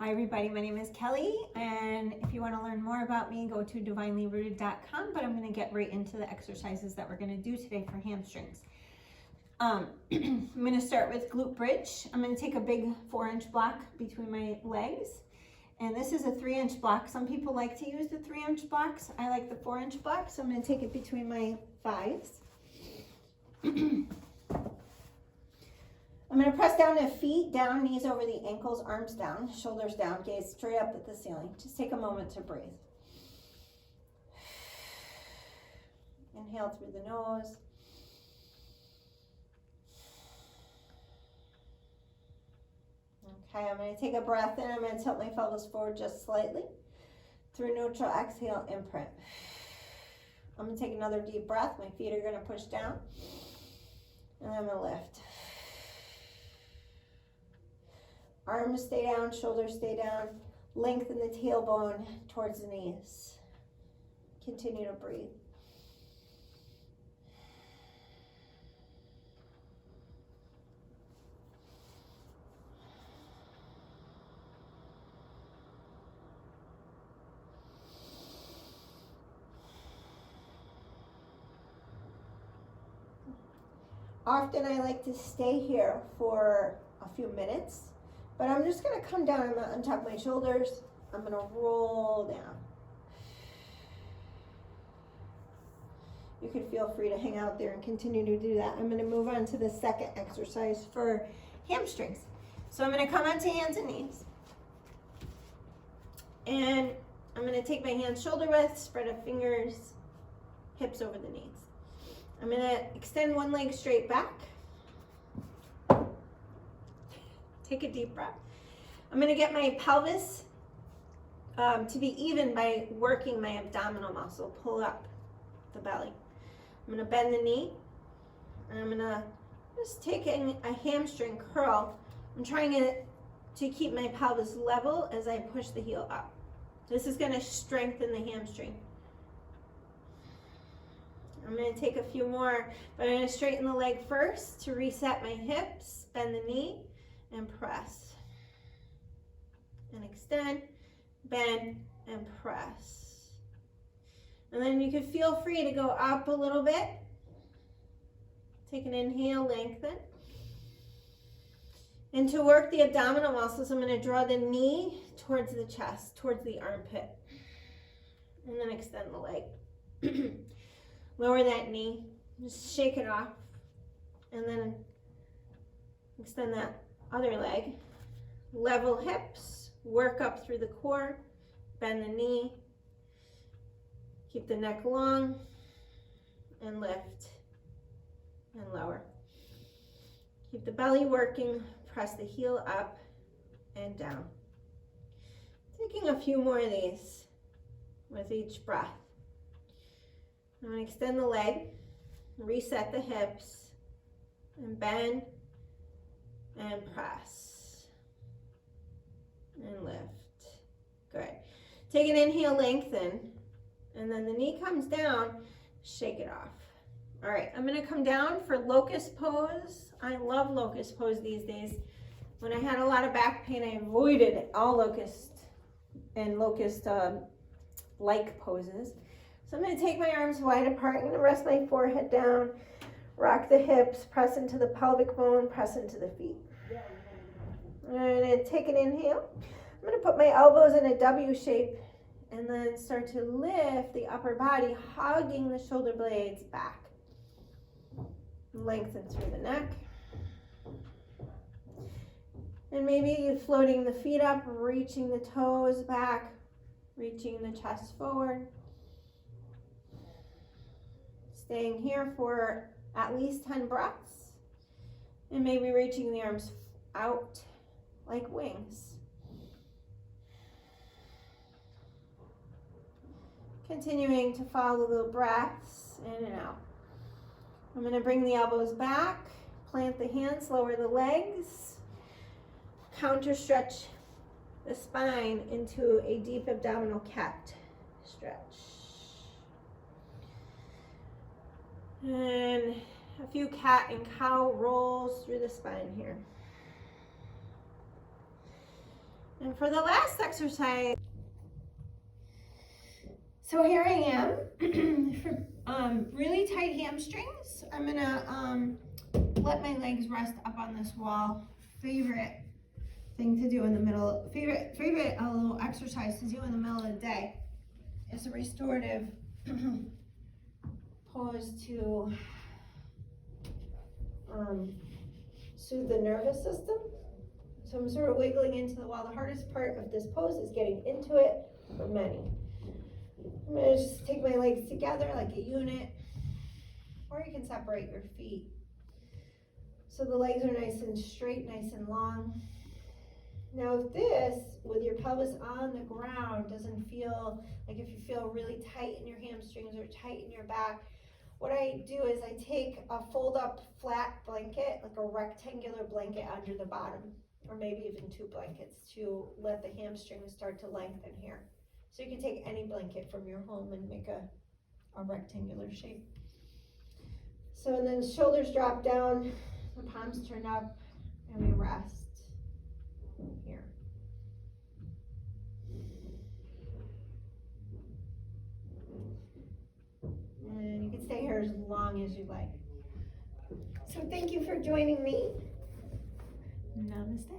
Hi everybody, my name is Kelly, and if you want to learn more about me, go to divinelyrooted.com, but I'm going to get right into the exercises that we're going to do today for hamstrings. I'm going to start with glute bridge. I'm going to take a big 4-inch block between my legs, and this is a 3-inch block. Some people like to use the 3-inch blocks. I like the 4-inch block, so I'm going to take it between my thighs. I'm going to press down the feet, down, knees over the ankles, arms down, shoulders down, gaze straight up at the ceiling. Just take a moment to breathe. Inhale through the nose. Okay, I'm going to take a breath in. I'm going to tilt my pelvis forward just slightly. Through neutral, exhale, imprint. I'm going to take another deep breath. My feet are going to push down. And I'm going to lift. Arms stay down, shoulders stay down. Lengthen the tailbone towards the knees. Continue to breathe. Often I like to stay here for a few minutes. But I'm just going to come down. I'm going to untuck my shoulders. I'm going to roll down. You can feel free to hang out there and continue to do that. I'm going to move on to the second exercise for hamstrings. So I'm going to come onto hands and knees. And I'm going to take my hands shoulder width, spread of fingers, hips over the knees. I'm going to extend one leg straight back. Take a deep breath. I'm going to get my pelvis to be even by working my abdominal muscle. Pull up the belly. I'm going to bend the knee. And I'm going to just take a hamstring curl. I'm trying to keep my pelvis level as I push the heel up. This is going to strengthen the hamstring. I'm going to take a few more, but I'm going to straighten the leg first to reset my hips, bend the knee, and press, and extend, bend, and press. And then you can feel free to go up a little bit. Take an inhale, lengthen. And to work the abdominal muscles, I'm going to draw the knee towards the chest, towards the armpit. And then extend the leg. Lower that knee, just shake it off. And then extend that other leg. Level hips, work up through the core, bend the knee, keep the neck long, and lift and lower. Keep the belly working, press the heel up and down. Taking a few more of these with each breath. I'm going to extend the leg, reset the hips, and bend and press and lift. Good. Take an inhale, lengthen, and then the knee comes down, shake it off. All right, I'm going to come down for locust pose. I love locust pose these days. When I had a lot of back pain, I avoided all locust and locust-like poses. So I'm going to take my arms wide apart. I'm going to rest my forehead down, rock the hips, press into the pelvic bone, press into the feet. I'm going to take an inhale. I'm going to put my elbows in a W shape and then start to lift the upper body, hugging the shoulder blades back. Lengthen through the neck. And maybe floating the feet up, reaching the toes back, reaching the chest forward. Staying here for at least 10 breaths. And maybe reaching the arms out like wings. Continuing to follow the breaths in and out. I'm going to bring the elbows back, plant the hands, lower the legs, counter stretch the spine into a deep abdominal cat stretch. And a few cat and cow rolls through the spine here. And for the last exercise, so here I am for really tight hamstrings. I'm gonna let my legs rest up on this wall. Favorite thing to do in the middle, favorite little exercise to do in the middle of the day is a restorative pose to soothe the nervous system. So I'm sort of wiggling into the wall. The hardest part of this pose is getting into it for many. I'm gonna just take my legs together like a unit, or you can separate your feet. So the legs are nice and straight, nice and long. Now if this, with your pelvis on the ground, doesn't feel, like if you feel really tight in your hamstrings or tight in your back, what I do is I take a fold up flat blanket, like a rectangular blanket under the bottom, or maybe even 2 blankets to let the hamstrings start to lengthen here. So you can take any blanket from your home and make a rectangular shape. So and then shoulders drop down, the palms turn up, and we rest here. And you can stay here as long as you like. So thank you for joining me. Namaste.